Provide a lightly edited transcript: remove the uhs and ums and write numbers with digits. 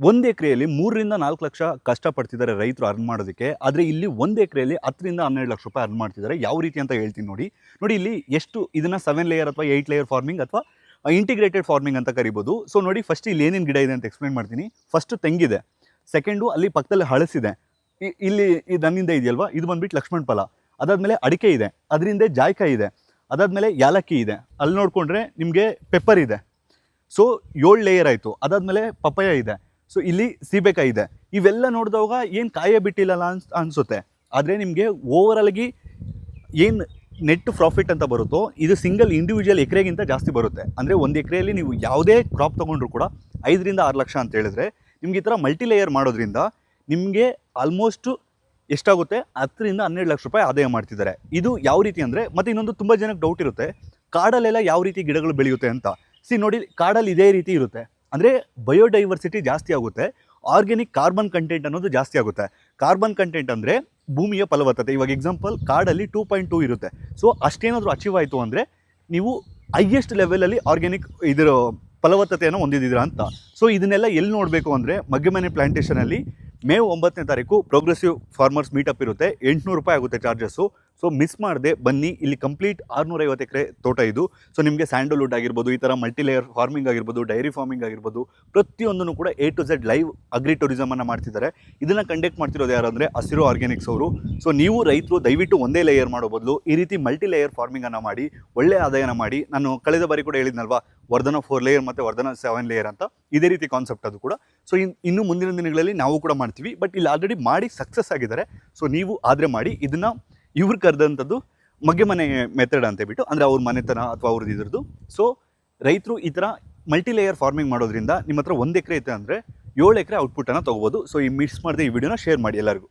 ಒಂದು ಎಕರೆಯಲ್ಲಿ 3ರಿಂದ 4 ಲಕ್ಷ ಕಷ್ಟಪಡ್ತಿದ್ದಾರೆ ರೈತರು ಅರ್ನ್ ಮಾಡೋದಕ್ಕೆ. ಆದರೆ ಇಲ್ಲಿ 1 ಎಕರೆಯಲ್ಲಿ 10ರಿಂದ 12 ಲಕ್ಷ ರೂಪಾಯಿ ಅರ್ನ್ ಮಾಡ್ತಿದ್ದಾರೆ. ಯಾವ ರೀತಿ ಅಂತ ಹೇಳ್ತೀನಿ ನೋಡಿ. ನೋಡಿ ಇಲ್ಲಿ ಎಷ್ಟು ಇದನ್ನು 7 ಲೇಯರ್ ಅಥವಾ 8 ಲೇಯರ್ ಫಾರ್ಮಿಂಗ್ ಅಥವಾ ಇಂಟಿಗ್ರೇಟೆಡ್ ಫಾರ್ಮಿಂಗ್ ಅಂತ ಕರಿಬೋದು. ಸೊ ನೋಡಿ ಫಸ್ಟ್ ಇಲ್ಲಿ ಏನೇನು ಗಿಡ ಇದೆ ಅಂತ ಎಕ್ಸ್ಪ್ಲೇನ್ ಮಾಡ್ತೀನಿ. ಫಸ್ಟ್ ತೆಂಗಿದೆ, ಸೆಕೆಂಡು ಅಲ್ಲಿ ಪಕ್ಕದಲ್ಲಿ ಹಳಸಿದೆ, ಇಲ್ಲಿ ನನ್ನಿಂದ ಇದೆಯಲ್ವಾ ಇದು ಬಂದ್ಬಿಟ್ಟು ಲಕ್ಷ್ಮಣ ಫಲ, ಅದಾದಮೇಲೆ ಅಡಿಕೆ ಇದೆ, ಅದರಿಂದ ಜಾಯ್ಕಾಯಿ ಇದೆ, ಅದಾದಮೇಲೆ ಯಾಲಕ್ಕಿ ಇದೆ, ಅಲ್ಲಿ ನೋಡಿಕೊಂಡ್ರೆ ನಿಮಗೆ ಪೆಪ್ಪರ್ ಇದೆ. ಸೊ 7 ಲೇಯರ್ ಆಯಿತು. ಅದಾದಮೇಲೆ ಪಪ್ಪಾಯ ಇದೆ, ಸೊ ಇಲ್ಲಿ ಸೀಬೆಕಾಯಿ ಇದೆ. ಇವೆಲ್ಲ ನೋಡಿದಾಗ ಏನು ಕಾಯೇ ಬಿಟ್ಟಿಲ್ಲಲ್ಲ ಅನಿಸುತ್ತೆ. ಆದರೆ ನಿಮಗೆ ಓವರಾಲಾಗಿ ಏನು ನೆಟ್ ಪ್ರಾಫಿಟ್ ಅಂತ ಬರುತ್ತೋ ಇದು ಸಿಂಗಲ್ ಇಂಡಿವಿಜುವಲ್ ಎಕರೆಗಿಂತ ಜಾಸ್ತಿ ಬರುತ್ತೆ. ಅಂದರೆ ಒಂದು ಎಕರೆಯಲ್ಲಿ ನೀವು ಯಾವುದೇ ಕ್ರಾಪ್ ತೊಗೊಂಡ್ರು ಕೂಡ 5ರಿಂದ 6 ಲಕ್ಷ ಅಂತ ಹೇಳಿದ್ರೆ ನಿಮ್ಗೆ ಈ ಥರ ಮಲ್ಟಿ ಲೇಯರ್ ಮಾಡೋದ್ರಿಂದ ನಿಮಗೆ ಆಲ್ಮೋಸ್ಟು ಎಷ್ಟಾಗುತ್ತೆ 10ರಿಂದ 12 ಲಕ್ಷ ರೂಪಾಯಿ ಆದಾಯ ಮಾಡ್ತಿದ್ದಾರೆ. ಇದು ಯಾವ ರೀತಿ ಅಂದರೆ, ಮತ್ತು ಇನ್ನೊಂದು ತುಂಬ ಜನಕ್ಕೆ ಡೌಟ್ ಇರುತ್ತೆ, ಕಾಡಲ್ಲೆಲ್ಲ ಯಾವ ರೀತಿ ಗಿಡಗಳು ಬೆಳೆಯುತ್ತೆ ಅಂತ. ನೋಡಿ ಕಾಡಲ್ಲಿ ಇದೇ ರೀತಿ ಇರುತ್ತೆ, ಅಂದರೆ ಬಯೋಡೈವರ್ಸಿಟಿ ಜಾಸ್ತಿ ಆಗುತ್ತೆ, ಆರ್ಗ್ಯಾನಿಕ್ ಕಾರ್ಬನ್ ಕಂಟೆಂಟ್ ಅನ್ನೋದು ಜಾಸ್ತಿ ಆಗುತ್ತೆ. ಕಾರ್ಬನ್ ಕಂಟೆಂಟ್ ಅಂದರೆ ಭೂಮಿಯ ಫಲವತ್ತತೆ. ಇವಾಗ ಎಕ್ಸಾಂಪಲ್ ಕಾಡಲ್ಲಿ 2.2 ಇರುತ್ತೆ. ಸೊ ಅಷ್ಟೇನಾದರೂ ಅಚೀವ್ ಆಯಿತು ಅಂದರೆ ನೀವು ಹೈಯೆಸ್ಟ್ ಲೆವೆಲಲ್ಲಿ ಆರ್ಗ್ಯಾನಿಕ್ ಇದರ ಫಲವತ್ತತೆಯನ್ನು ಹೊಂದಿದ್ದೀರಾ ಅಂತ. ಸೊ ಇದನ್ನೆಲ್ಲ ಎಲ್ಲಿ ನೋಡಬೇಕು ಅಂದರೆ ಮಗ್ಗೆಮನೆ ಪ್ಲಾಂಟೇಷನಲ್ಲಿ ಮೇ 9ನೇ ತಾರೀಕು ಪ್ರೋಗ್ರೆಸಿವ್ ಫಾರ್ಮರ್ಸ್ ಮೀಟಪ್ ಇರುತ್ತೆ. 800 ರೂಪಾಯಿ ಆಗುತ್ತೆ ಚಾರ್ಜಸ್ಸು. ಸೊ ಮಿಸ್ ಮಾಡದೆ ಬನ್ನಿ. ಇಲ್ಲಿ ಕಂಪ್ಲೀಟ್ 650 ಎಕರೆ ತೋಟ ಇದು. ಸೊ ನಿಮಗೆ ಸ್ಯಾಂಡಲ್ವುಡ್ ಆಗಿರ್ಬೋದು, ಈ ಥರ ಮಲ್ಟಿಲೇಯರ್ ಫಾರ್ಮಿಂಗ್ ಆಗಿರ್ಬೋದು, ಡೈರಿ ಫಾರ್ಮಿಂಗ್ ಆಗಿರ್ಬೋದು, ಪ್ರತಿಯೊಂದನ್ನು ಕೂಡ A to Z live agri ಟೂರಿಸಮನ್ನು ಮಾಡ್ತಿದ್ದಾರೆ. ಇದನ್ನು ಕಂಡಕ್ಟ್ ಮಾಡ್ತಿರೋದು ಯಾರು ಅಂದರೆ ಹಸಿರು ಆರ್ಗ್ಯಾನಿಕ್ಸ್ ಅವರು. ಸೊ ನೀವು ರೈತರು ದಯವಿಟ್ಟು ಒಂದೇ ಲೇಯರ್ ಮಾಡೋ ಬದಲು ಈ ರೀತಿ ಮಲ್ಟಿ ಲೇಯರ್ ಫಾರ್ಮಿಂಗನ್ನು ಮಾಡಿ ಒಳ್ಳೆಯ ಆದಾಯನ ಮಾಡಿ. ನಾನು ಕಳೆದ ಬಾರಿ ಕೂಡ ಹೇಳಿದ್ನಲ್ವಾ, ವರ್ಧನ 4 ಲೇಯರ್ ಮತ್ತು ವರ್ಧನ 7 ಲೇಯರ್ ಅಂತ, ಇದೇ ರೀತಿ ಕಾನ್ಸೆಪ್ಟ್ ಅದು ಕೂಡ. ಸೊ ಇನ್ನು ಮುಂದಿನ ದಿನಗಳಲ್ಲಿ ನಾವು ಕೂಡ ಮಾಡ್ತೀವಿ. ಬಟ್ ಇಲ್ಲಿ ಆಲ್ರೆಡಿ ಮಾಡಿ ಸಕ್ಸಸ್ ಆಗಿದ್ದಾರೆ. ಸೊ ನೀವು ಆದರೆ ಮಾಡಿ. ಇದನ್ನು ಇವ್ರು ಕರೆದಂಥದ್ದು ಮಗ್ಗೆಮನೆ ಮೆಥಡ್ ಅಂತ ಹೇಳ್ಬಿಟ್ಟು, ಅಂದರೆ ಅವ್ರ ಮನೆತನ ಅಥವಾ ಅವ್ರದ್ದು ಇದ್ರದ್ದು. ಸೊ ರೈತರು ಈ ಥರ ಮಲ್ಟಿ ಲೇಯರ್ ಫಾರ್ಮಿಂಗ್ ಮಾಡೋದ್ರಿಂದ ನಿಮ್ಮ ಹತ್ರ 1 ಎಕರೆ ಐತೆ ಅಂದರೆ 7 ಎಕರೆ ಔಟ್ಪುಟ್ಟನ್ನು ತೊಗೋಬೋದು. ಸೊ ಈ ಮಿಸ್ ಮಾಡದೆ ಈ ವಿಡಿಯೋನ ಶೇರ್ ಮಾಡಿ ಎಲ್ಲರಿಗೂ.